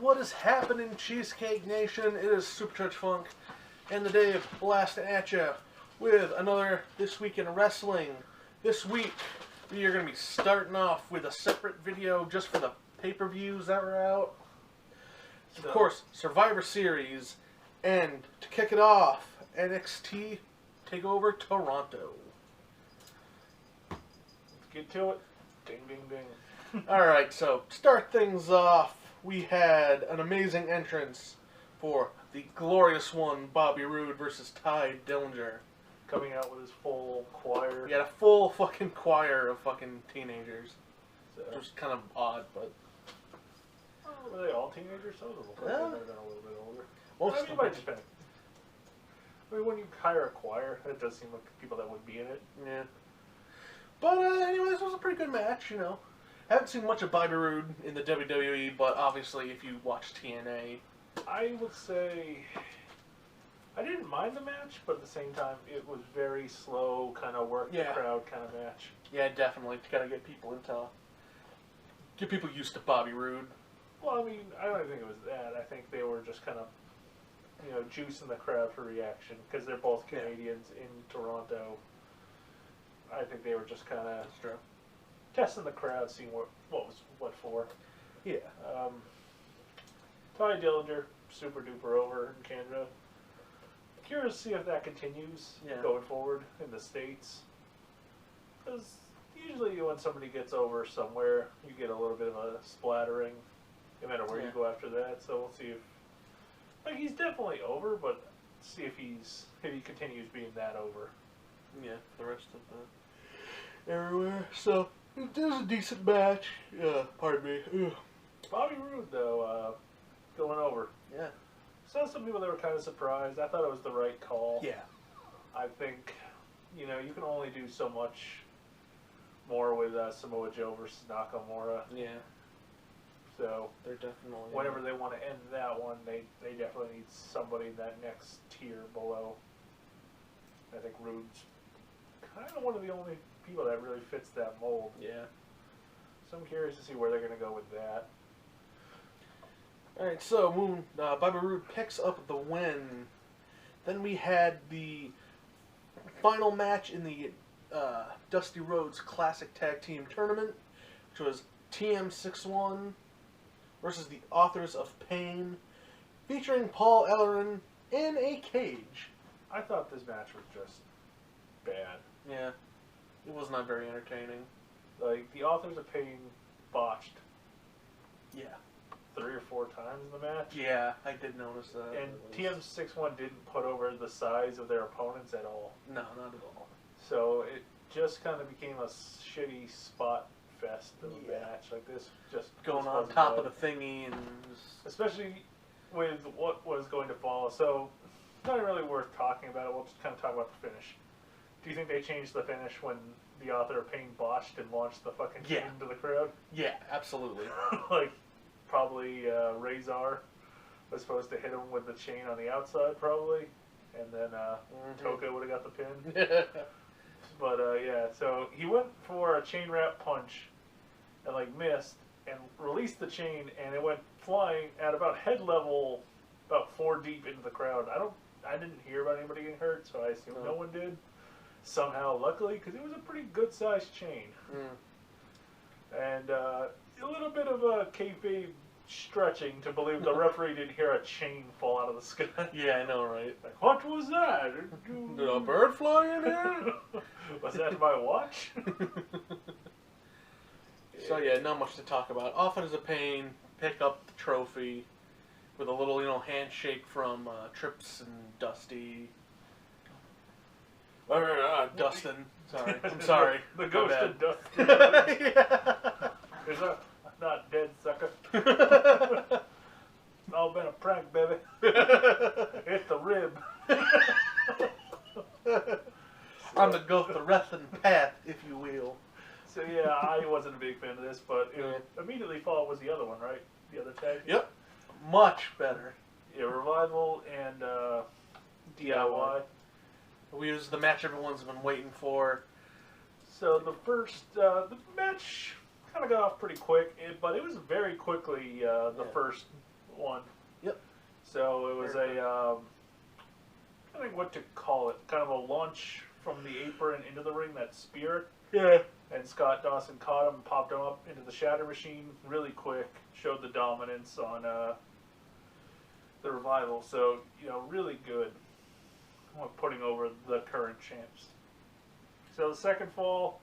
What is happening, Cheesecake Nation? It is Super Church Funk, and the day of blasting at you with another This Week in Wrestling. This week, we are going to be starting off with a separate video just for the pay-per-views that were out. Of course, Survivor Series, and to kick it off, NXT TakeOver Toronto. Let's get to it. Ding, ding, ding. Alright, so start things off. We had an amazing entrance for the glorious one, Bobby Roode versus Ty Dillinger. Coming out with his full choir. He had a full fucking choir of fucking teenagers. So it was kind of odd, but... Oh, were they all teenagers? Some of them might have been a little bit older. Most it might depend. I mean, when you hire a choir, it does seem like people that would be in it. Yeah. But anyway, this was a pretty good match, you know. Haven't seen much of Bobby Roode in the WWE, but obviously if you watch TNA... I would say... I didn't mind the match, but at the same time, it was very slow, kind of work the crowd kind of match. Yeah, definitely. You gotta get people get people used to Bobby Roode. Well, I mean, I don't think it was that. I think they were just kind of, you know, juicing the crowd for reaction, because they're both Canadians in Toronto. I think they were just kind of testing the crowd, seeing what was what for. Yeah. Ty Dillinger, super duper over in Canada. Curious to see if that continues going forward in the States. Because usually when somebody gets over somewhere, you get a little bit of a splattering, no matter where you go after that. So we'll see if, like, he's definitely over, but see if he continues being that over. Yeah, the rest of the everywhere. So it was a decent match. Yeah, pardon me. Ugh. Bobby Roode though, going over. Yeah. Saw some people that were kind of surprised. I thought it was the right call. Yeah. I think, you know, you can only do so much more with Samoa Joe versus Nakamura. Yeah. So they're definitely whenever they want to end that one, they definitely need somebody in that next tier below. I think Roode's kind of one of the only people that really fits that mold. Yeah. So I'm curious to see where they're going to go with that. Alright, so Bobby Roode picks up the win. Then we had the final match in the Dusty Rhodes Classic Tag Team Tournament, which was TM61 versus the Authors of Pain, featuring Paul Ellering in a cage. I thought this match was just bad. Yeah, it was not very entertaining. Like, the Authors of Pain botched. Yeah. 3 or 4 times in the match. Yeah, I did notice that. And TM61 didn't put over the size of their opponents at all. No, not at all. So it just kind of became a shitty spot fest of a match. Like this just going on top of the thingy and especially with what was going to follow. So not really worth talking about it. We'll just kind of talk about the finish. Do you think they changed the finish when the Author of Pain botched and launched the fucking chain into the crowd? Yeah, absolutely. Like, probably Razor was supposed to hit him with the chain on the outside, probably, and then Toka would have got the pin. But yeah, so he went for a chain wrap punch and like missed and released the chain, and it went flying at about head level, about 4 deep into the crowd. I didn't hear about anybody getting hurt, so I assume no one did. Somehow, luckily, because it was a pretty good sized chain, and a little bit of a kayfabe stretching to believe the referee didn't hear a chain fall out of the sky. Yeah, I know, right? Like, what was that? Did a bird fly in here? Was that my watch? So yeah, not much to talk about. Authors of Pain pick up the trophy with a little, handshake from Trips and Dusty. Dustin. Sorry, I'm sorry. The ghost of Dustin. Is that not dead, sucker? It's all been a prank, baby. Hit the rib. On the Gotharethan path, if you will. So yeah, I wasn't a big fan of this, but it immediately followed was the other one, right? The other tag? Yep. Much better. Yeah, Revival and DIY. We used the match everyone's been waiting for. So the match kind of got off pretty quick, but it was very quickly the first one. Yep. So it was I think what to call it, kind of a launch from the apron into the ring, that spear. Yeah. And Scott Dawson caught him, popped him up into the Shatter Machine really quick, showed the dominance on the Revival. So, really good putting over the current champs. So the second fall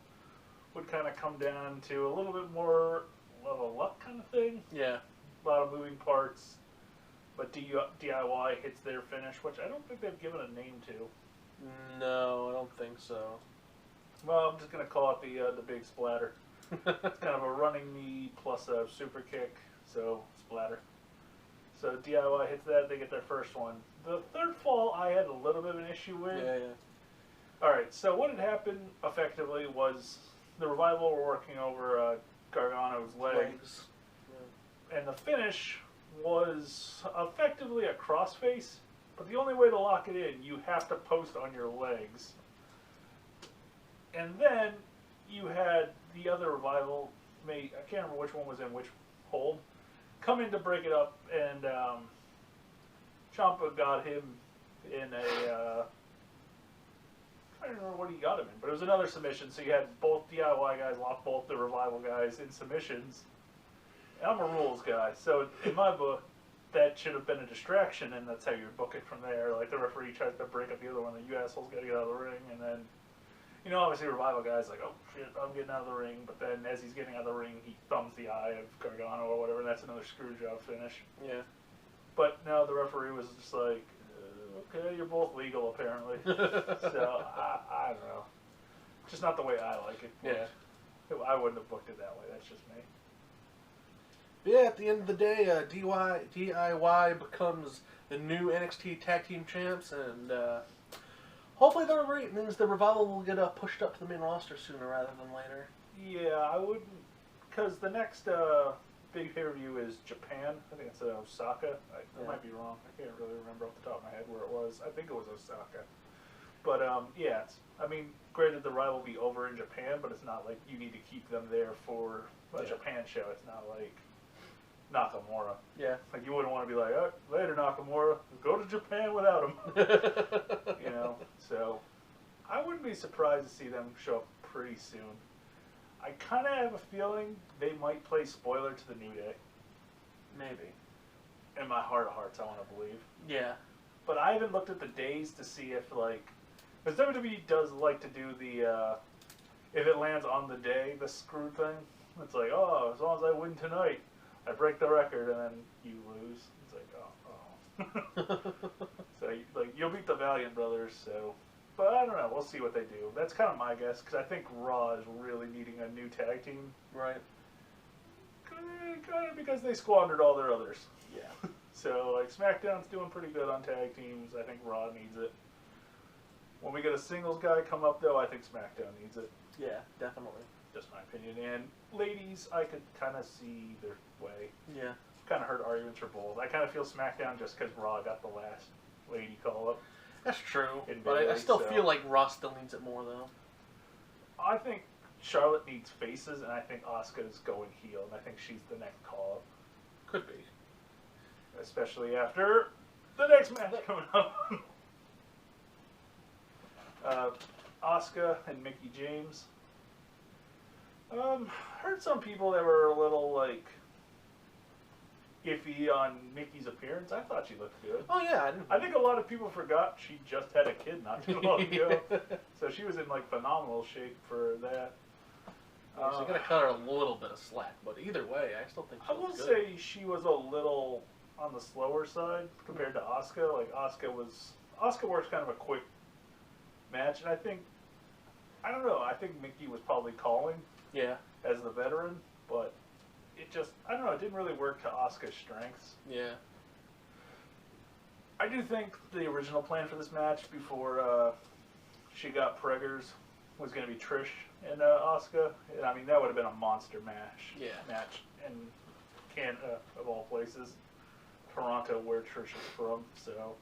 would kind of come down to a little bit more of a luck kind of thing. Yeah. A lot of moving parts. But DIY hits their finish, which I don't think they've given a name to. No, I don't think so. Well, I'm just going to call it the big splatter. It's kind of a running knee plus a super kick, so splatter. So DIY hits that, they get their first one. The third fall I had a little bit of an issue with. Yeah. Alright, so what had happened effectively was the Revival were working over Gargano's legs. Yeah. And the finish was effectively a crossface, but the only way to lock it in, you have to post on your legs. And then you had the other Revival mate, I can't remember which one was in which hold, come in to break it up, and Ciampa got him in a, I don't remember what he got him in, but it was another submission, so you had both DIY guys lock both the Revival guys in submissions. And I'm a rules guy, so in my book, that should have been a distraction, and that's how you book it from there. Like, the referee tries to break up the other one, you assholes gotta get out of the ring, and then, obviously Revival guy's like, oh shit, I'm getting out of the ring, but then as he's getting out of the ring, he thumbs the eye of Gargano or whatever, and that's another screw job finish. Yeah. But no, the referee was just like, okay, you're both legal apparently. So, I don't know. Just not the way I like it. Yeah. I wouldn't have booked it that way, that's just me. Yeah, at the end of the day, DIY becomes the new NXT Tag Team Champs, and hopefully the ratings, the Revival will get pushed up to the main roster sooner rather than later. Yeah, I wouldn't, because the next big pay-per-view is Japan. I think it's Osaka. I might be wrong. I can't really remember off the top of my head where it was. I think it was Osaka. But, yeah, granted the Revival will be over in Japan, but it's not like you need to keep them there for a Japan show. It's not like Nakamura. Yeah. Like, you wouldn't want to be like, oh, later Nakamura, go to Japan without him. So I wouldn't be surprised to see them show up pretty soon. I kind of have a feeling they might play spoiler to the New Day. Maybe. In my heart of hearts, I want to believe. Yeah. But I haven't looked at the days to see if, like, because WWE does like to do the, if it lands on the day, the screw thing. It's like, oh, as long as I win tonight, I break the record, and then you lose. It's like, oh. So, like, you'll beat the Valiant Brothers, so. But I don't know. We'll see what they do. That's kind of my guess, because I think Raw is really needing a new tag team. Right. Kind of because they squandered all their others. Yeah. So, like, SmackDown's doing pretty good on tag teams. I think Raw needs it. When we get a singles guy come up, though, I think SmackDown needs it. Yeah, definitely. Just my opinion. And ladies, I could kind of see their way. Yeah. Kind of heard arguments for both. I kind of feel SmackDown just because Raw got the last lady call-up. That's true. In But Bayley, I still so. feel like Raw still needs it more, though. I think Charlotte needs faces, and I think Asuka's going heel, and I think she's the next call-up. Could be. Especially after the next match coming up. Asuka and Mickie James. Heard some people that were a little, like, iffy on Mickey's appearance. I thought she looked good. Oh, yeah. I think a lot of people forgot she just had a kid not too long ago. So she was in, like, phenomenal shape for that. Yeah, so you gotta cut her a little bit of slack, but either way, I still think she I will looks good. say she was a little on the slower side compared to Asuka. Like, Asuka works kind of a quick match, and I think, I don't know, I think Mickie was probably calling as the veteran, but it just, I don't know, it didn't really work to Asuka's strengths. Yeah. I do think the original plan for this match before she got preggers was going to be Trish and Asuka. And, I mean, that would have been a monster match. Yeah. Match in Canada, of all places. Toronto, where Trish is from. So,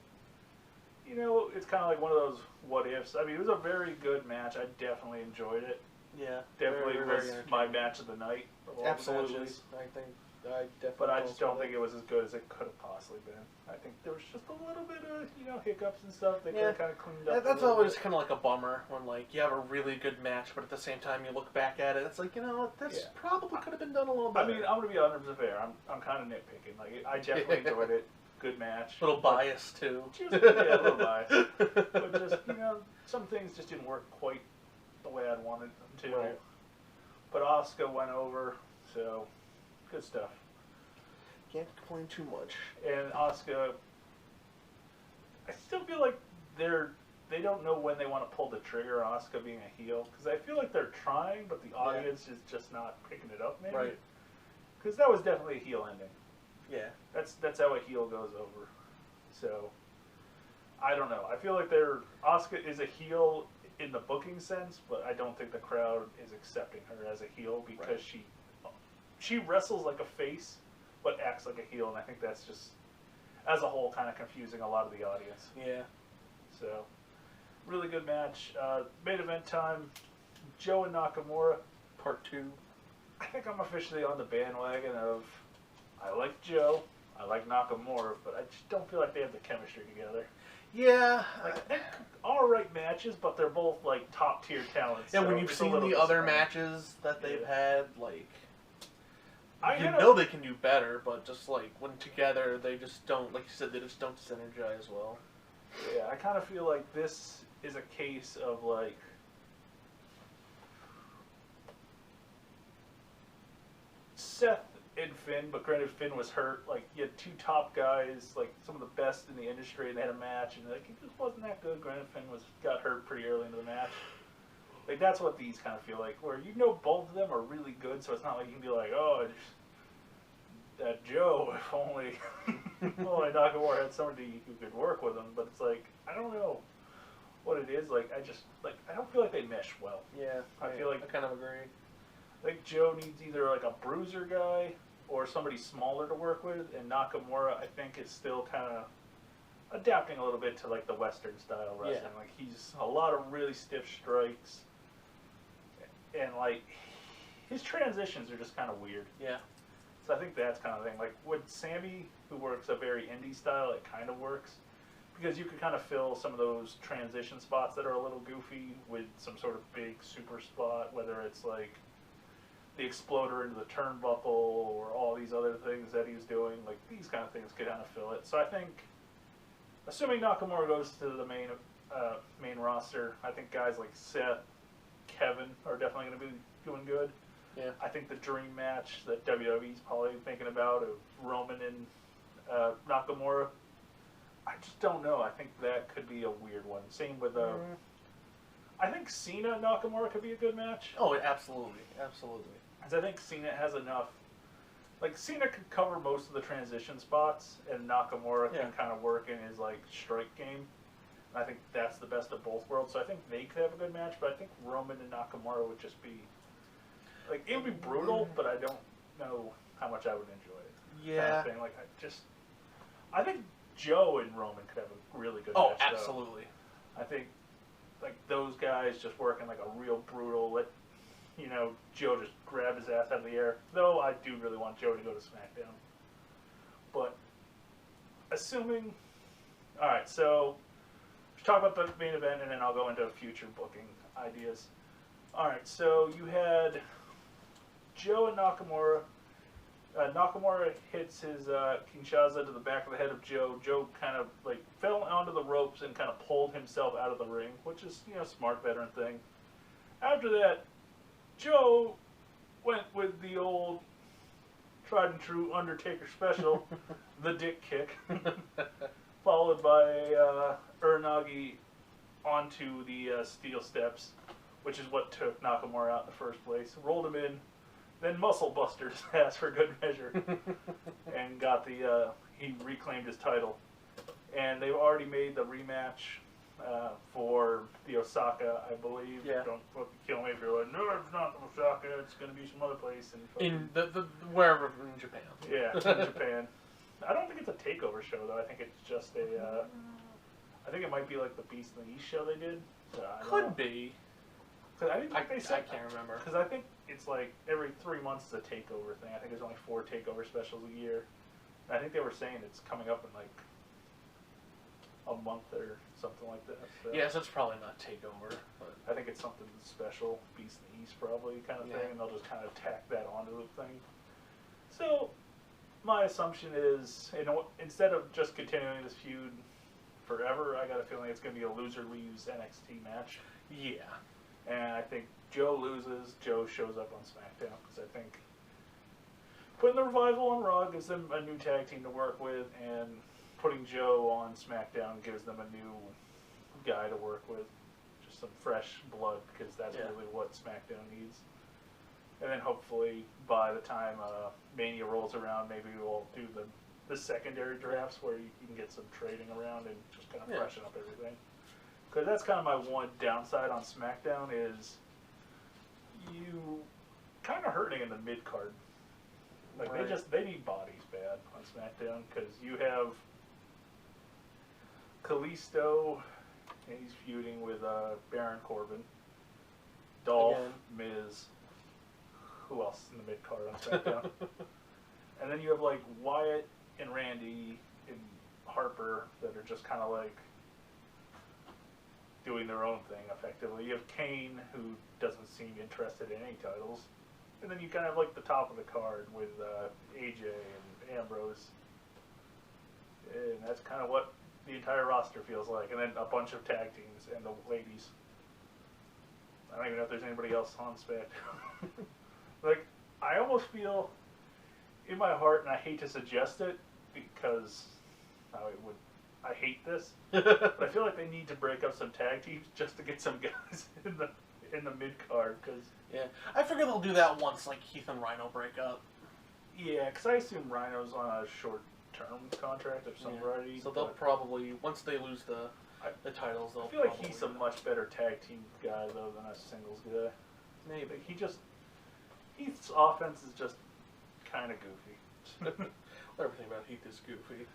you know, it's kind of like one of those what-ifs. I mean, it was a very good match. I definitely enjoyed it. Yeah. Definitely very was my match of the night. Of all Absolutely. the matches. I think. definitely. But I just don't think it was as good as it could have possibly been. I think there was just a little bit of hiccups and stuff. They could have kind of cleaned up. That's always kind of like a bummer when like you have a really good match, but at the same time you look back at it, it's like this probably could have been done a little better. I mean, I'm gonna be 100% fair. I'm kind of nitpicking. Like I definitely enjoyed it. Good match. A little biased too. Just, a little biased. But just some things just didn't work quite the way I'd wanted them to. Right. But Asuka went over, so good stuff. Can't complain too much. And Asuka, I still feel like they don't know when they want to pull the trigger on Asuka being a heel, because I feel like they're trying, but the audience is just not picking it up, maybe. Right. Because that was definitely a heel ending. Yeah. That's how a heel goes over. So I don't know. I feel like Asuka is a heel in the booking sense, but I don't think the crowd is accepting her as a heel because she wrestles like a face, but acts like a heel, and I think that's just, as a whole, kind of confusing a lot of the audience. Yeah. So, really good match. Main event time, Joe and Nakamura. Part 2. I think I'm officially on the bandwagon of, I like Joe, I like Nakamura, but I just don't feel like they have the chemistry together. Yeah. Like, they're alright matches, but they're both, like, top-tier talents. Yeah, so when you've seen the other matches that they've had, like, they can do better, but just, like, when together, they just don't, like you said, they just don't synergize well. Yeah, I kind of feel like this is a case of, like, Seth and Finn, but granted Finn was hurt. Like, you had two top guys, like, some of the best in the industry, and they had a match, and, like, it just wasn't that good. Granted Finn got hurt pretty early into the match. Like, that's what these kind of feel like, where both of them are really good, so it's not like you can be like, oh, that Joe, if only Nakamura had somebody who could work with him. But it's like, I don't know what it is. Like, I don't feel like they mesh well. Yeah, I feel like I kind of agree. I think Joe needs either like a bruiser guy or somebody smaller to work with, and Nakamura, I think, is still kind of adapting a little bit to like the Western style wrestling. Yeah. Like, he's a lot of really stiff strikes, and like his transitions are just kind of weird. Yeah. So I think that's kind of the thing. Like with Sammy, who works a very indie style, it kind of works because you could kind of fill some of those transition spots that are a little goofy with some sort of big super spot, whether it's like the exploder into the turnbuckle or all these other things that he's doing. Like, these kind of things could kind of fill it. So I think, assuming Nakamura goes to the main roster, I think guys like Seth, Kevin are definitely going to be doing good. Yeah. I think the dream match that WWE's probably thinking about of Roman and Nakamura, I just don't know. I think that could be a weird one. Same with I think Cena and Nakamura could be a good match. Oh, absolutely, absolutely. Because I think Cena has enough. Like, Cena could cover most of the transition spots, and Nakamura can kind of work in his like strike game. And I think that's the best of both worlds. So I think they could have a good match. But I think Roman and Nakamura would just be like, it would be brutal, but I don't know how much I would enjoy it. Yeah. Kind of thing. Like, I think Joe and Roman could have a really good match. Oh, absolutely. Though. I think like those guys just working like a real brutal. Let Joe just grab his ass out of the air. Though I do really want Joe to go to SmackDown. But assuming, all right, so let's talk about the main event, and then I'll go into future booking ideas. All right, so you had Joe and Nakamura. Nakamura hits his Kinshasa to the back of the head of Joe. Joe kind of like fell onto the ropes and kind of pulled himself out of the ring, which is, smart veteran thing. After that, Joe went with the old tried and true Undertaker special, the dick kick, followed by Uranagi onto the steel steps, which is what took Nakamura out in the first place. Rolled him in, then muscle busted his ass for good measure, and got he reclaimed his title. And they've already made the rematch for the Osaka, I believe. Yeah. Don't fucking kill me if you're like, no, it's not Osaka, it's going to be some other place. In the wherever in Japan. Yeah, in Japan. I don't think it's a TakeOver show, though. I think it's just I think it might be like the Beast in the East show they did. Could be. Because I didn't think they said. I can't remember. Because I think it's like every 3 months is a takeover thing. I think there's only 4 takeover specials a year. And I think they were saying it's coming up in like a month or something like that. So Yeah, so it's probably not TakeOver. But I think it's something special, Beast in the East probably kind of thing, and they'll just kind of tack that onto the thing. So my assumption is, instead of just continuing this feud forever, I got a feeling it's going to be a loser leaves NXT match. yeah. And I think Joe loses, Joe shows up on SmackDown, because I think putting the Revival on Raw gives them a new tag team to work with, and putting Joe on SmackDown gives them a new guy to work with. Just some fresh blood, because that's really what SmackDown needs. And then hopefully by the time Mania rolls around, maybe we'll do the secondary drafts where you can get some trading around and just kind of freshen up everything. Because that's kind of my one downside on SmackDown is you kind of hurting in the mid card. Like they need bodies bad on SmackDown, because you have Kalisto, and he's feuding with Baron Corbin, Dolph, Miz. Who else in the mid card on SmackDown? And then you have like Wyatt and Randy and Harper that are just kind of like doing their own thing effectively. You have Kane, who doesn't seem interested in any titles. And then you kind of have like the top of the card with AJ and Ambrose. And that's kind of what the entire roster feels like. And then a bunch of tag teams and the ladies. I don't even know if there's anybody else on SmackDown. Like, I almost feel in my heart, and I hate to suggest it because I hate this, but I feel like they need to break up some tag teams just to get some guys in the mid card. Cause I figure they'll do that once like Heath and Rhino break up. Yeah, because I assume Rhino's on a short-term contract of some variety. So they'll probably, once they lose the titles, they'll. I feel like he's a much better tag team guy though than a singles guy. Maybe Heath's offense is just kind of goofy. Everything about Heath is goofy.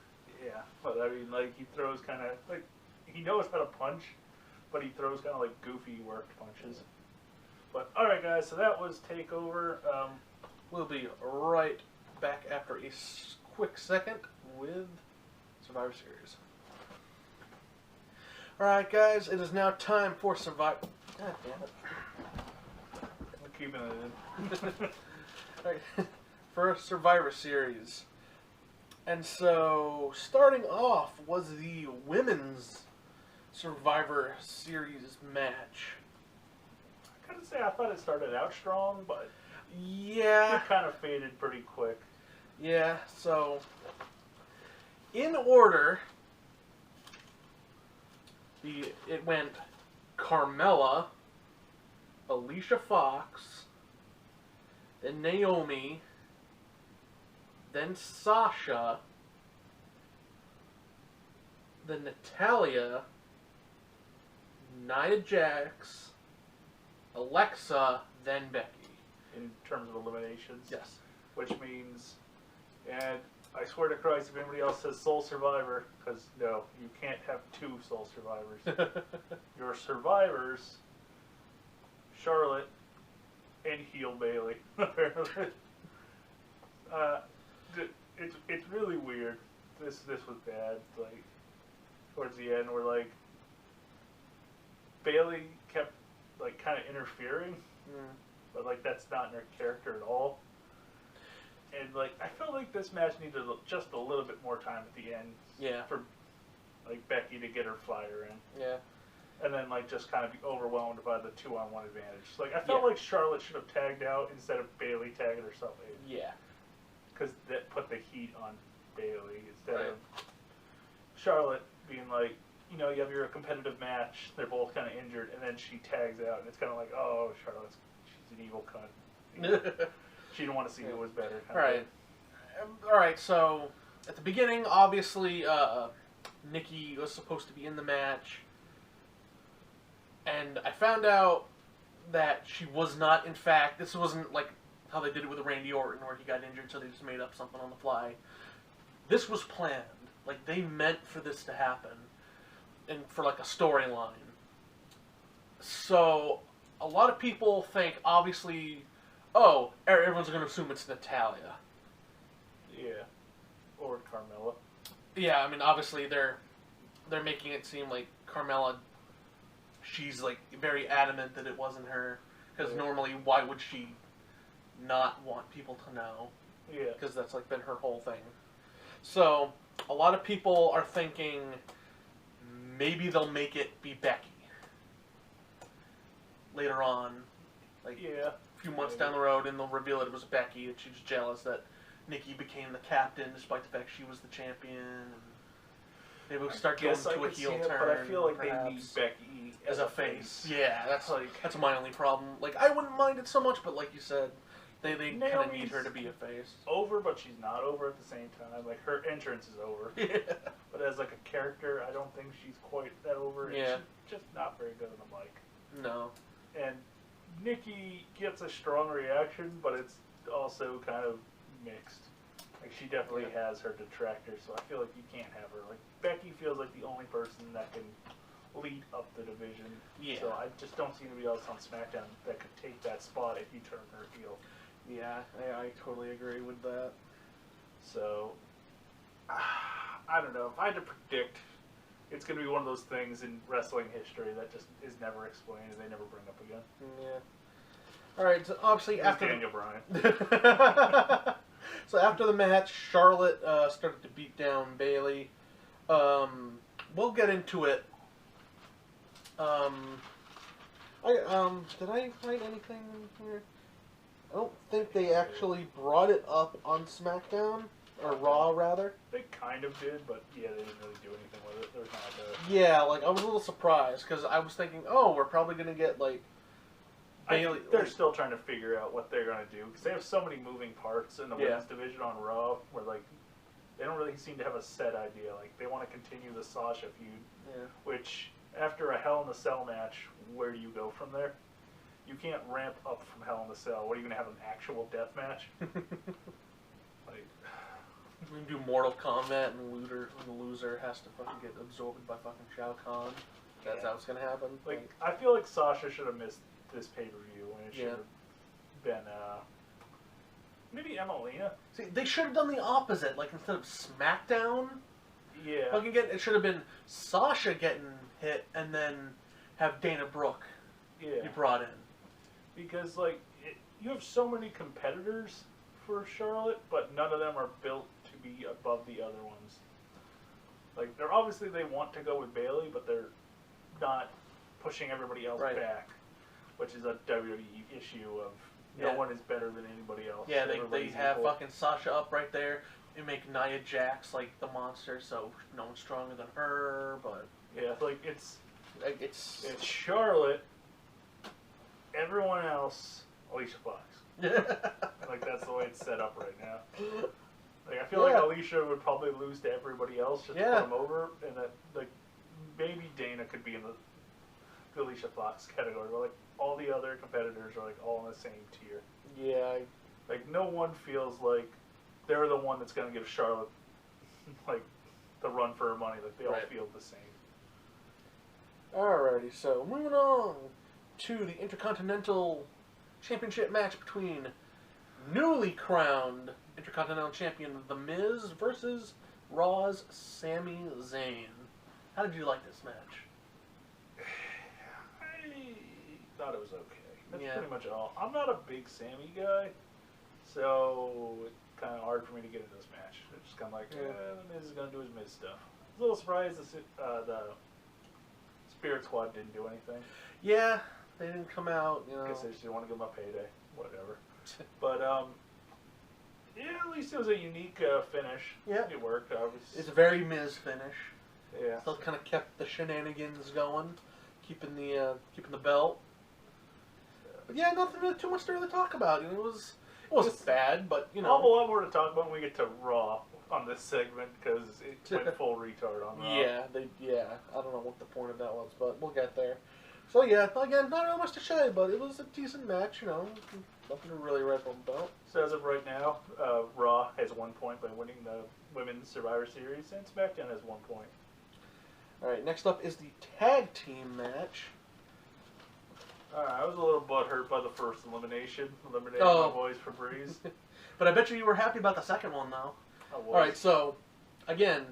Yeah, but I mean, like, he throws kind of, like, he knows how to punch, but he throws kind of, like, goofy worked punches. But, alright, guys, so that was TakeOver. We'll be right back after a quick second with Survivor Series. Alright, guys, it is now time for Survivor... God damn it. I'm keeping it in. Alright, for Survivor Series. And so, starting off was the women's Survivor Series match. I gotta say, I thought it started out strong, but yeah, it kind of faded pretty quick. Yeah, so in order, it went Carmella, Alicia Fox, then Naomi, then Sasha, then Natalia, Nia Jax, Alexa, then Becky. In terms of eliminations? Yes. Which means, and I swear to Christ, if anybody else says Soul Survivor, because no, you can't have 2 Soul Survivors. Your survivors, Charlotte and heel Bailey. It's really weird. This was bad. Like, towards the end, where like Bailey kept like kind of interfering, but like that's not in her character at all. And like I felt like this match needed just a little bit more time at the end. Yeah. For like Becky to get her fire in. Yeah. And then like just kind of be overwhelmed by the 2-on-1 advantage. Like I felt like Charlotte should have tagged out instead of Bailey tagging herself in. Yeah. Because that put the heat on Bailey instead of Charlotte being like, you know, you have your competitive match, they're both kind of injured, and then she tags out, and it's kind of like, oh, she's an evil cunt. She didn't want to see who was better. Alright, so at the beginning, obviously, Nikki was supposed to be in the match, and I found out that she was not, in fact, this wasn't like how they did it with Randy Orton, where he got injured, so they just made up something on the fly. This was planned. Like, they meant for this to happen, and for, like, a storyline. So, a lot of people think, obviously, oh, everyone's going to assume it's Natalya. Yeah. Or Carmella. Yeah, I mean, obviously they're making it seem like Carmella, she's like very adamant that it wasn't her, because normally why would she not want people to know? Yeah. Because that's like been her whole thing. So a lot of people are thinking maybe they'll make it be Becky later on, like a few months down the road, and they'll reveal it was Becky, and she's jealous that Nikki became the captain despite the fact she was the champion. And maybe we'll start going to a heel turn. But I feel like they need Becky as a face. Yeah, that's my only problem. Like, I wouldn't mind it so much, but like you said, they kind of need her to be a face. Over, but she's not over at the same time. Like, her entrance is over. Yeah. But as like a character, I don't think she's quite that over. And Yeah. she's just not very good on the mic. No. And Nikki gets a strong reaction, but it's also kind of mixed. Like, she definitely has her detractors, so I feel like you can't have her. Like, Becky feels like the only person that can lead up the division. Yeah. So I just don't see anybody else on SmackDown that could take that spot if you turn her heel. Yeah, I totally agree with that. So, I don't know. If I had to predict, it's going to be one of those things in wrestling history that just is never explained and they never bring up again. Yeah. All right. So obviously after Daniel Bryan. So after the match, Charlotte started to beat down Bayley. We'll get into it. Did I write anything here? I don't think they actually brought it up on SmackDown, or Raw rather. They kind of did, but yeah, they didn't really do anything with it. There was not like a... Yeah, like I was a little surprised because I was thinking, oh, we're probably gonna get like Bayley. They're still trying to figure out what they're gonna do because they have so many moving parts in the women's division on Raw, where like they don't really seem to have a set idea. Like they want to continue the Sasha feud, which after a Hell in a Cell match, where do you go from there? You can't ramp up from Hell in a Cell. What are you gonna have, an actual death match? Like, we can do Mortal Kombat and the loser has to fucking get absorbed by fucking Shao Kahn. That's how it's gonna happen. Like I feel like Sasha should have missed this pay-per-view, and it should have been maybe Emelina. See, they should have done the opposite. Like instead of SmackDown, fucking it should have been Sasha getting hit, and then have Dana Brooke be brought in. Because like you have so many competitors for Charlotte, but none of them are built to be above the other ones. Like they're obviously they want to go with Bayley, but they're not pushing everybody else back, which is a WWE issue of no one is better than anybody else. Yeah, they have fucking Sasha up right there. They make Nia Jax like the monster, so no one's stronger than her. But it's it's Charlotte. Everyone else, Alicia Fox. Like that's the way it's set up right now. Like I feel like Alicia would probably lose to everybody else just to put them over, and that like maybe Dana could be in the Alicia Fox category, where like all the other competitors are like all in the same tier. Yeah. Like no one feels like they're the one that's gonna give Charlotte like the run for her money. Like they all feel the same. Alrighty, so moving on to the Intercontinental Championship match between newly crowned Intercontinental Champion The Miz versus Raw's Sami Zayn. How did you like this match? I thought it was okay. That's pretty much all. I'm not a big Sami guy, so it's kind of hard for me to get into this match. It's just kind of like, The Miz is going to do his Miz stuff. I was a little surprised the Spirit Squad didn't do anything. Yeah, they didn't come out, I guess they just didn't want to give them a payday. Whatever. But, at least it was a unique finish. Yeah. It worked, obviously. It's a very Miz finish. Yeah. Still kind of kept the shenanigans going, keeping the belt. But yeah, nothing really too much to really talk about. It wasn't bad, but I'll have a lot more to talk about when we get to Raw on this segment because it went full retard on Raw. Yeah, I don't know what the point of that was, but we'll get there. So yeah, again, not really much to say, but it was a decent match. Nothing to really write home about. So as of right now, Raw has 1 point by winning the Women's Survivor Series, and SmackDown has 1 point. All right, next up is the tag team match. I was a little butthurt by the first elimination. Eliminating Oh. my boys for Breeze. But I bet you were happy about the second one, though. I was. All right, so again,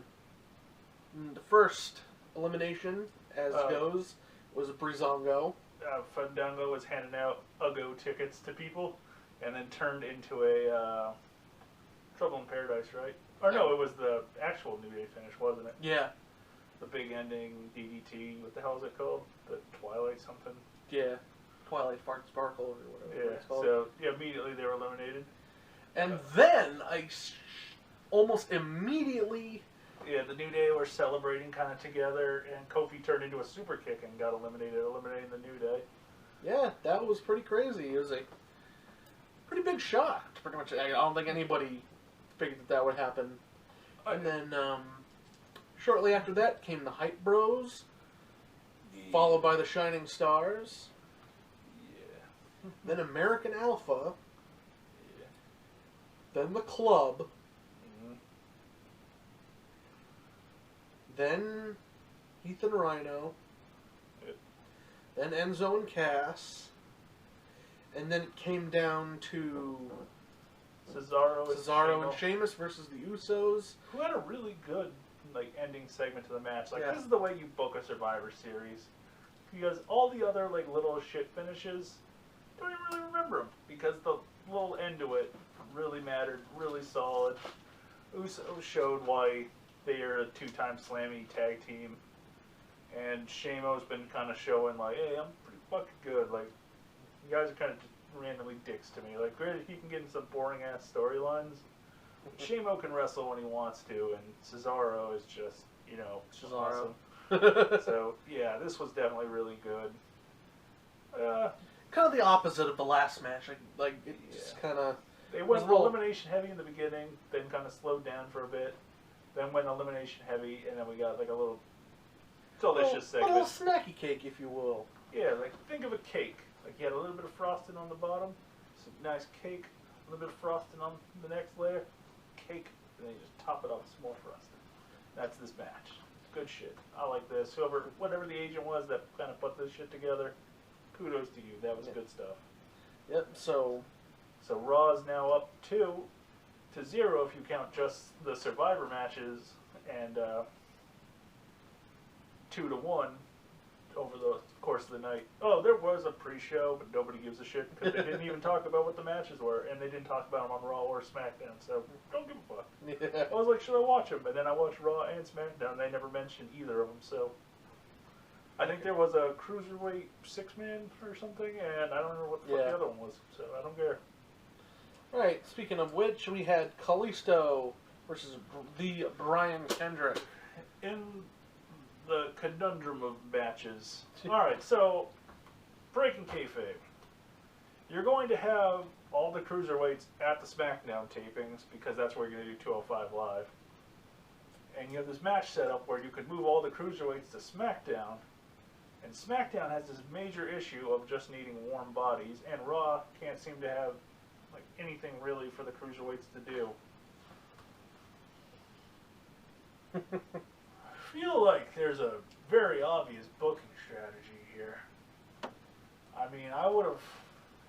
the first elimination as goes was Breezango. Fandango was handing out Ugo tickets to people, and then turned into a Trouble in Paradise, right? Or no, it was the actual New Day finish, wasn't it? Yeah. The big ending DDT. What the hell is it called? The Twilight something. Yeah. Twilight Fart Sparkle or whatever it's called. So yeah, immediately they were eliminated. And then almost immediately. Yeah, the New Day were celebrating kind of together, and Kofi turned into a super kick and got eliminated, eliminating the New Day. Yeah, that was pretty crazy. It was a pretty big shock. Pretty much, I don't think anybody figured that would happen. And then shortly after that came the Hype Bros, followed by the Shining Stars. Yeah. Then American Alpha. Yeah. Then the Club. Mm-hmm. Then Heath and Rhino. Yep. Then Enzo and Cass. And then it came down to Cesaro and Sheamus versus the Usos. who had a really good ending segment to the match. Like, Yeah. this is the way you book a Survivor Series, because all the other little shit finishes, don't even really remember them, because the little end to it really mattered, really solid. Usos showed why they are a two-time Slammy tag team, and Sheamus been kind of showing hey, I'm pretty fucking good. Like, you guys are kind of just randomly dicks to me. Like, granted, he can get in some boring ass storylines. Sheamus can wrestle when he wants to, and Cesaro is just, Cesaro. awesome. So yeah, this was definitely really good. Kind of the opposite of the last match. It's kind of. They went elimination heavy in the beginning, then kind of slowed down for a bit, then went elimination heavy, and then we got a little delicious segment. A little snacky cake, if you will. Yeah, think of a cake. You had a little bit of frosting on the bottom, some nice cake, a little bit of frosting on the next layer, cake, and then you just top it off with some more frosting. That's this match. Good shit. I like this. Whatever the agent was that kind of put this shit together, kudos to you. That was good stuff. Yep. So Raw is now up 2-0 if you count just the Survivor matches, and 2-1 over the course of the night. Oh, there was a pre-show, but nobody gives a shit because they didn't even talk about what the matches were, and they didn't talk about them on Raw or SmackDown, so don't give a fuck. Yeah. I was like, should I watch them? And then I watched Raw and SmackDown, and they never mentioned either of them, so... I think there was a Cruiserweight 6-man or something, and I don't know what the fuck the other one was, so I don't care. Alright, speaking of which, we had Kalisto versus the Brian Kendrick. In the conundrum of matches. Alright, so, breaking kayfabe. You're going to have all the Cruiserweights at the SmackDown tapings, because that's where you're going to do 205 Live. And you have this match set up where you could move all the Cruiserweights to SmackDown, and SmackDown has this major issue of just needing warm bodies, and Raw can't seem to have anything really for the Cruiserweights to do. I feel like there's a very obvious booking strategy here. I mean, I would have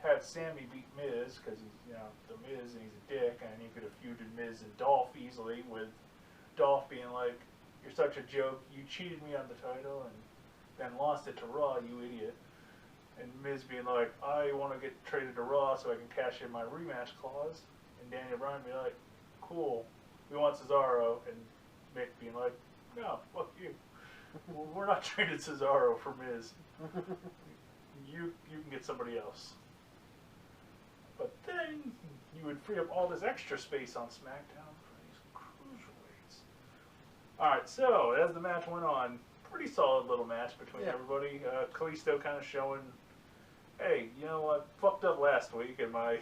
had Sammy beat Miz, because he's, the Miz, and he's a dick, and he could have feuded Miz and Dolph easily, with Dolph being like, you're such a joke, you cheated me on the title, and then lost it to Raw, you idiot. And Miz being like, I want to get traded to Raw so I can cash in my rematch clause. And Daniel Bryan being like, cool, we want Cesaro. And Mick being like, no, fuck you. We're not trading Cesaro for Miz. You can get somebody else. But then you would free up all this extra space on SmackDown for these Cruiserweights. Alright, so as the match went on, pretty solid little match between everybody. Kalisto kind of showing, hey, I fucked up last week in my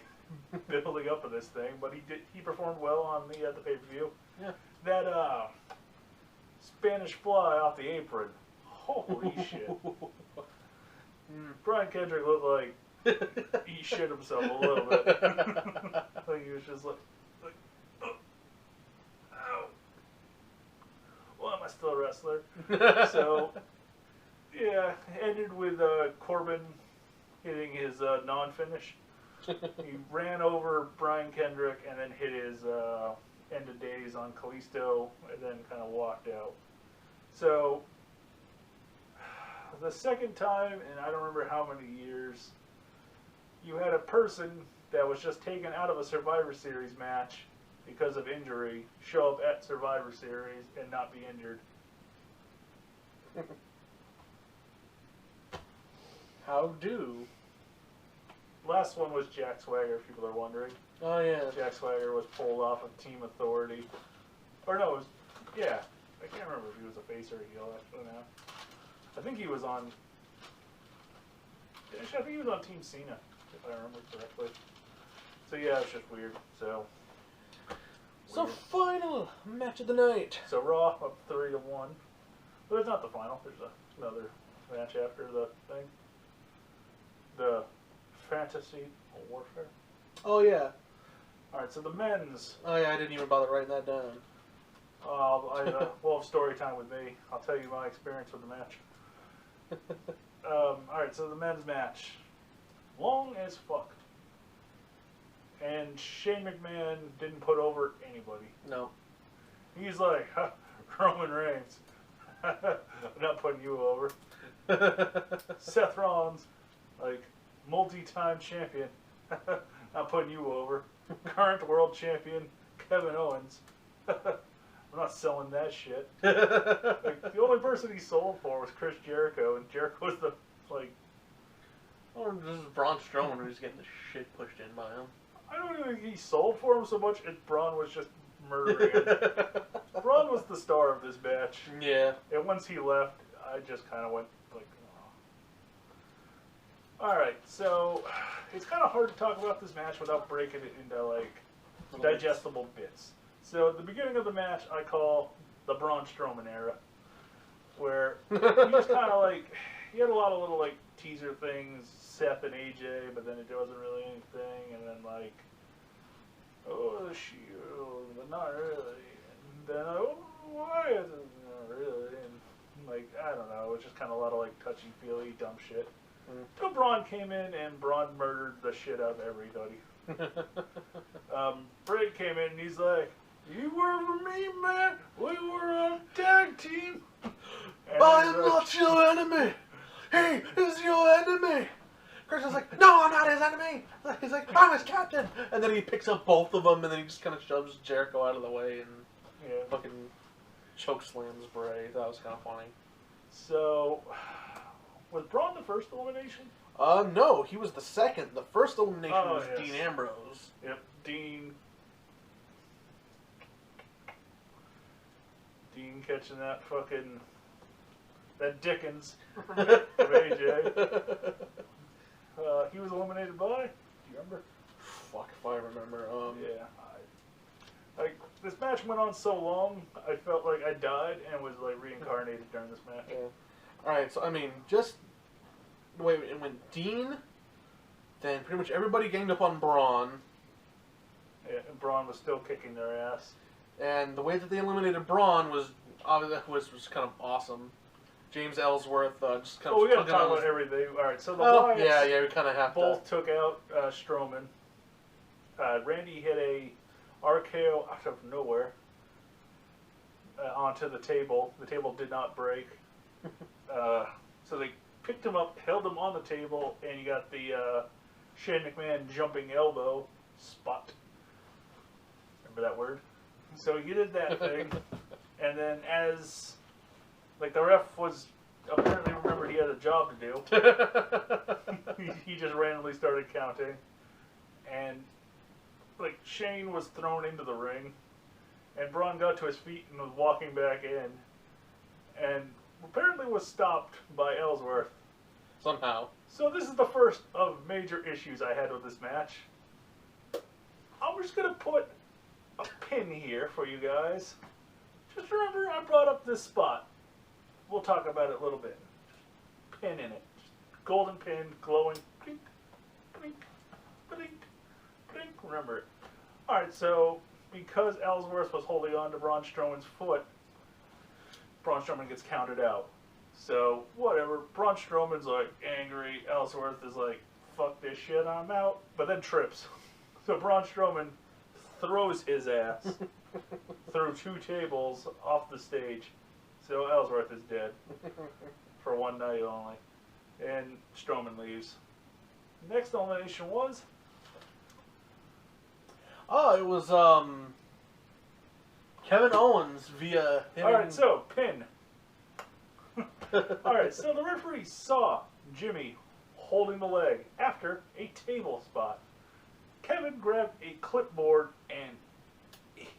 building up of this thing, but he performed well on the pay-per-view. Yeah. That Spanish fly off the apron, holy shit. Brian Kendrick looked like he shit himself a little bit. Like he was just like oh, ow. Well, am I still a wrestler? So, yeah, ended with Corbin hitting his non-finish. He ran over Brian Kendrick and then hit his end of days on Kalisto and then kind of walked out. So the second time in I don't remember how many years, you had a person that was just taken out of a Survivor Series match because of injury show up at Survivor Series and not be injured. How do? Last one was Jack Swagger, if people are wondering. Oh, yeah. Jack Swagger was pulled off of Team Authority. Or no, it was, yeah. I can't remember if he was a face or a heel actually now. I think he was on, actually I think he was on Team Cena, if I remember correctly. So yeah, it's just weird. So final match of the night. So Raw up 3-1. But it's not the final. There's another match after the thing. The Fantasy Warfare. Oh, yeah. Alright, so the men's. Oh, yeah, I didn't even bother writing that down. We'll have story time with me. I'll tell you my experience with the match. Alright, so the men's match. Long as fuck. And Shane McMahon didn't put over anybody. No. He's like, Roman Reigns. I'm not putting you over. Seth Rollins, like, multi-time champion. Not putting you over. Current world champion, Kevin Owens. I'm not selling that shit. Like, the only person he sold for was Chris Jericho, and Jericho was the, like... Or this is Braun Strowman who's getting the shit pushed in by him. I don't even think he sold for him so much as Braun was just murdering him. Braun was the star of this match. Yeah. And once he left, I just kind of went like, oh. Alright, so it's kind of hard to talk about this match without breaking it into, like, digestible bits. So at the beginning of the match, I call the Braun Strowman era, where he just kind of, like, he had a lot of little, like, teaser things, Seth and AJ, but then it wasn't really anything, and then, like, oh, the Shield, but not really, and then, oh, why is it not really, and, like, I don't know, it was just kind of a lot of, like, touchy-feely, dumb shit. So Braun came in, and Braun murdered the shit out of everybody. Bray came in, and he's like, you were for me, man, we were a tag team. I am not your enemy. He is your enemy. Chris is like, no, I'm not his enemy. He's like, I'm his captain. And then he picks up both of them, and then he just kind of shoves Jericho out of the way and fucking choke slams Bray. That was kind of funny. So, was Braun the first elimination? No, he was the second. The first elimination was yes. Dean Ambrose. Yep, Dean catching that fucking, that Dickens from AJ. He was eliminated by, do you remember? Fuck if I remember. Yeah. Like, this match went on so long, I felt like I died and was, like, reincarnated during this match. Yeah. Alright, so, I mean, just the way it went Dean, then pretty much everybody ganged up on Braun. Yeah, and Braun was still kicking their ass. And the way that they eliminated Braun was kind of awesome. James Ellsworth just kind of... Oh, we gotta talk about everything. Alright, so the Wyatts yeah, we kind of have both took out Strowman. Randy hit a RKO out of nowhere onto the table. The table did not break. So they picked him up, held him on the table, and you got the Shane McMahon jumping elbow spot. Remember that word? So you did that thing, and then as, like, the ref was apparently remembered he had a job to do, he just randomly started counting, and, like, Shane was thrown into the ring, and Braun got to his feet and was walking back in, and apparently was stopped by Ellsworth. Somehow. So this is the first of major issues I had with this match. I'm just going to put a pin here for you guys. Just remember I brought up this spot. We'll talk about it a little bit. Pin in it. Golden pin, glowing. Blink, blink, blink, blink. Remember it. Alright, so because Ellsworth was holding on to Braun Strowman's foot, Braun Strowman gets counted out. So, whatever. Braun Strowman's like angry. Ellsworth is like, fuck this shit, I'm out. But then trips. So Braun Strowman throws his ass through 2 tables off the stage. So Ellsworth is dead for one night only. And Strowman leaves. Next elimination was... Oh, it was Kevin Owens via... Alright, so, pin. Alright, so the referee saw Jimmy holding the leg after a table spot. Kevin grabbed a clipboard and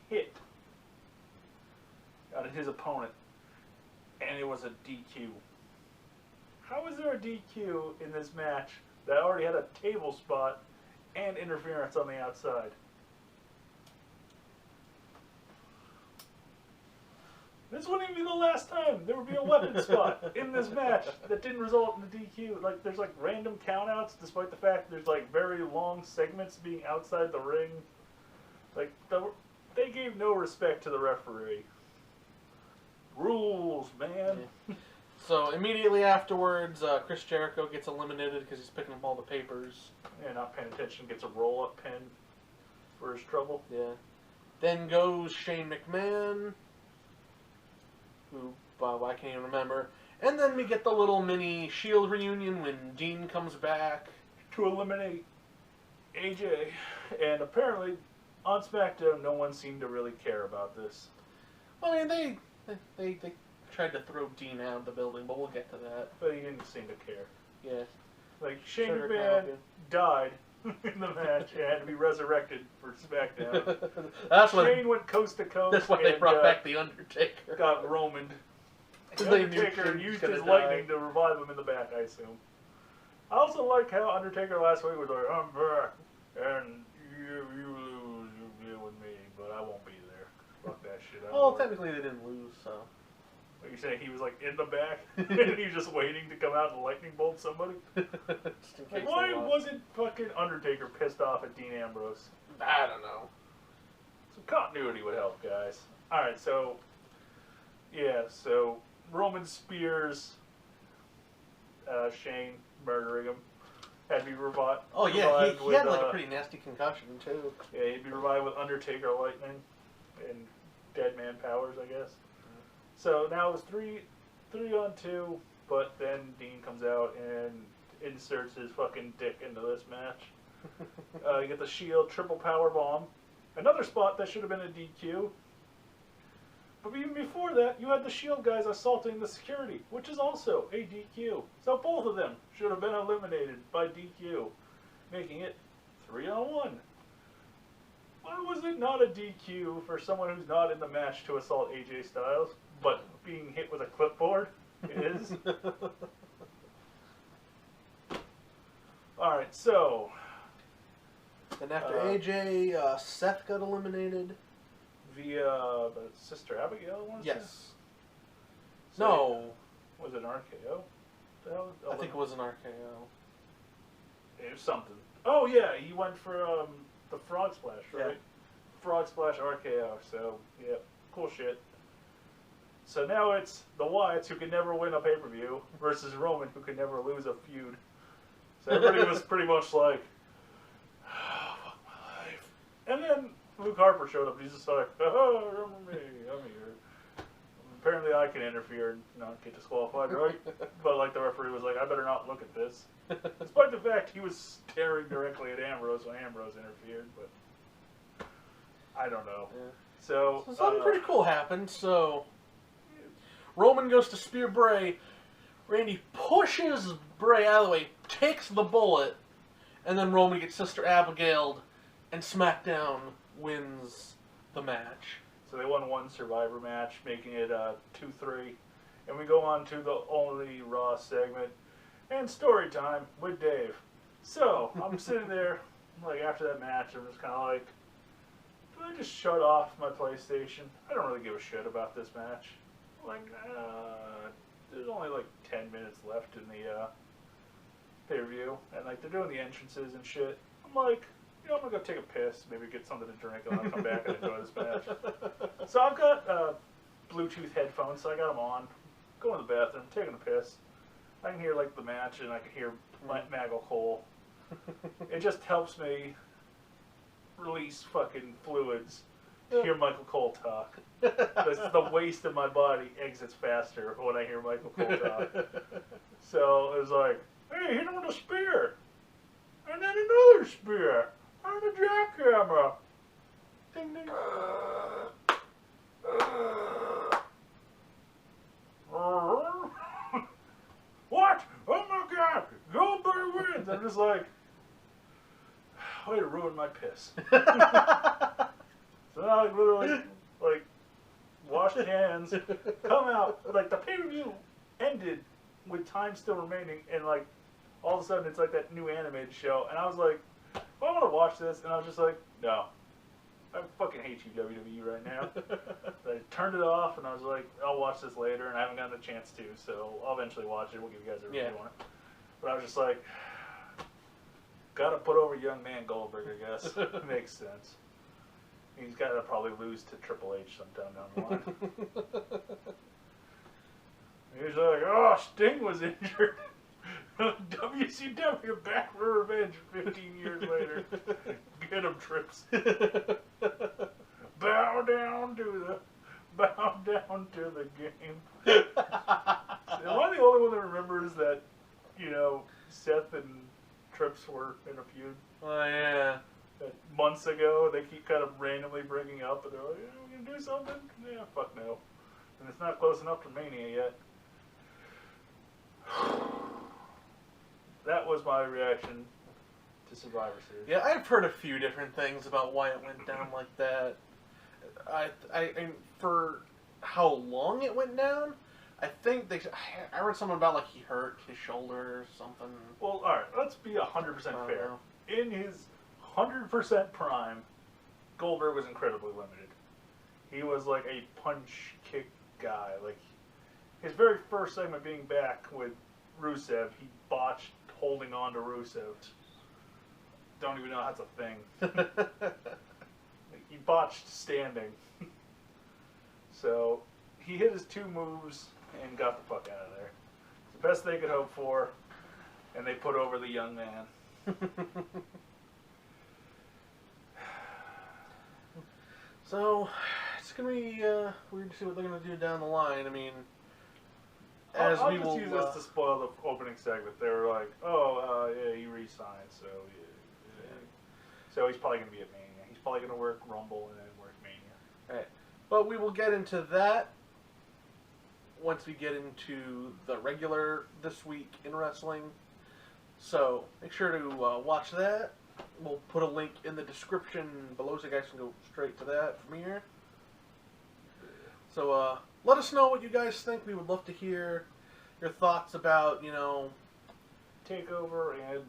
hit on his opponent, and it was a DQ. How is there a DQ in this match that already had a table spot and interference on the outside? This wouldn't even be the last time there would be a weapon spot in this match that didn't result in the DQ. Like, there's like random countouts, despite the fact there's like very long segments being outside the ring. Like, they gave no respect to the referee. Rules, man. Yeah. So immediately afterwards, Chris Jericho gets eliminated because he's picking up all the papers. Yeah, not paying attention, gets a roll-up pin for his trouble. Yeah. Then goes Shane McMahon, who I can't even remember. And then we get the little mini Shield reunion when Dean comes back to eliminate AJ. And apparently, on SmackDown, no one seemed to really care about this. I mean, they tried to throw Dean out of the building, but we'll get to that. But he didn't seem to care. Yeah. Like, Shane McMahon died in the match and had to be resurrected for SmackDown. Shane went coast to coast. That's why they brought back The Undertaker. Got Roman. The Undertaker used his lightning to revive him in the back, I assume. I also like how Undertaker last week was like, I'm back, and you lose, you deal with me, but I won't be there. Fuck that shit. Well, technically they didn't lose, so. What, you saying he was like in the back and he was just waiting to come out and lightning bolt somebody? Like, why wasn't fucking Undertaker pissed off at Dean Ambrose? I don't know. Some continuity would help, guys. Alright, so yeah, so Roman spears Shane, murdering him. Had to be revived. Oh yeah, he had like a pretty nasty concussion too. Yeah, he'd be revived with Undertaker lightning and dead man powers, I guess. So now it was 3 on 2, but then Dean comes out and inserts his fucking dick into this match. You get the Shield triple power bomb. Another spot that should have been a DQ. But even before that, you had the Shield guys assaulting the security, which is also a DQ. So both of them should have been eliminated by DQ, making it 3 on 1. Why was it not a DQ for someone who's not in the match to assault AJ Styles, but being hit with a clipboard is? Alright, so... Then after AJ, Seth got eliminated. Via the Sister Abigail, I want to say? Yes. So no. Was it an RKO? I think it was an RKO. It was something. Oh yeah, he went for the Frog Splash, right? Yeah. Frog Splash RKO, so yeah, cool shit. So now it's the Wyatts, who can never win a pay-per-view, versus Roman, who can never lose a feud. So everybody was pretty much like, oh, fuck my life. And then Luke Harper showed up, and he's just like, oh, remember me, I'm here. Apparently I can interfere and not get disqualified, right? But like the referee was like, I better not look at this. Despite the fact he was staring directly at Ambrose when Ambrose interfered, but I don't know. Yeah. So something pretty cool happened. So Roman goes to spear Bray. Randy pushes Bray out of the way, takes the bullet, and then Roman gets Sister Abigail'd, and SmackDown wins the match. So they won one Survivor match, making it 2-3. And we go on to the only Raw segment and story time with Dave. So I'm sitting there, like after that match, I'm just kind of like, do I just shut off my PlayStation? I don't really give a shit about this match. Like, there's only like 10 minutes left in the pay-per-view, and like they're doing the entrances and shit. I'm like, you know, I'm gonna go take a piss, maybe get something to drink, and I'll come back and enjoy this match. So I've got Bluetooth headphones, so I got them on, going to the bathroom, taking a piss. I can hear like the match, and I can hear Maggle Cole. It just helps me release fucking fluids to hear Michael Cole talk. The waste of my body exits faster when I hear Michael Cole talk. So it was like, hey, hit him with a spear. And then another spear. And a jackhammer. Ding ding. What? Oh my god! Goldberg wins! I'm just like, way to ruin my piss. So now I literally, like, washed hands, come out, like, the pay-per-view ended with time still remaining, and, like, all of a sudden it's like that new animated show, and I was like, I want to watch this, and I was just like, no. I fucking hate you, WWE, right now. I turned it off, and I was like, I'll watch this later, and I haven't gotten a chance to, so I'll eventually watch it. We'll give you guys a review on it. But I was just like, gotta put over young man Goldberg, I guess. Makes sense. He's got to probably lose to Triple H sometime down the line. He's like, oh, Sting was injured. WCW back for revenge 15 years later. Get him, Trips. Bow down to the game. Am I the only one that remembers that, you know, Seth and Trips were in a feud? Oh, yeah. Months ago, they keep kind of randomly bringing up, and they're like, yeah, we're going to do something? Yeah, fuck no. And it's not close enough to Mania yet. That was my reaction to Survivor Series. Yeah, I've heard a few different things about why it went down like that. I for how long it went down, I think I read something about, like, he hurt his shoulder or something. Well, alright, let's be 100% fair. In his 100% prime, Goldberg was incredibly limited. He was like a punch kick guy. Like, his very first segment being back with Rusev, he botched holding on to Rusev. Don't even know that's a thing. He botched standing. So he hit his 2 moves and got the fuck out of there. It's the best they could hope for, and they put over the young man. So, it's going to be weird to see what they're going to do down the line. I mean, I'll just use this to spoil the opening segment. They were like, oh, yeah, he re-signed, so yeah. So he's probably going to be at Mania. He's probably going to work Rumble and then work Mania. Right. But we will get into that once we get into the regular This Week in Wrestling. So, make sure to watch that. We'll put a link in the description below so you guys can go straight to that from here. So, let us know what you guys think. We would love to hear your thoughts about, you know, TakeOver and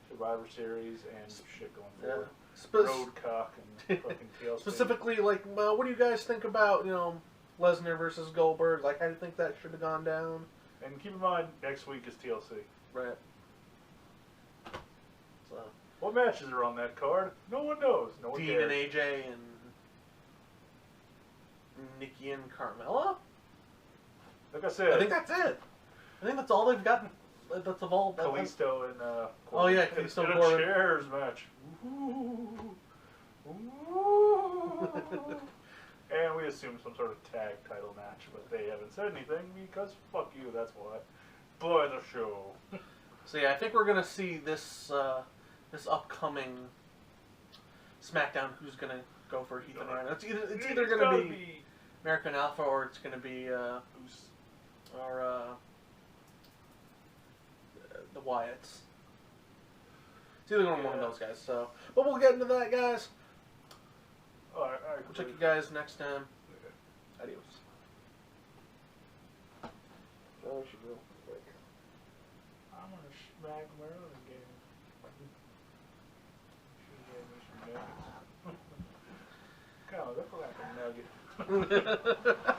Survivor Series and shit going forward. Roadcock and fucking TLC. Specifically, like, what do you guys think about, you know, Lesnar versus Goldberg? Like, how do you think that should have gone down? And keep in mind, next week is TLC. Right. So, what matches are on that card? No one knows. No one cares. Dean and AJ and Nikki and Carmella? Like I said, I think that's it. I think that's all they've gotten. That's evolved. Kalisto and oh yeah, Kalisto and Corbin. A chairs match. Ooh. Ooh. And we assume some sort of tag title match, but they haven't said anything because fuck you. That's why. Boy, the show. So yeah, I think we're gonna see this this upcoming SmackDown. Who's gonna go for Heath and Ryan? It's either gonna be American Alpha or it's gonna be the Wyatts. It's either one of those guys. So, but we'll get into that, guys. All right, We'll check you guys next time. Okay. Adios. Oh, she real quick. I'm gonna smack Maryland again. She gave me some nuggets. God, look like a nugget.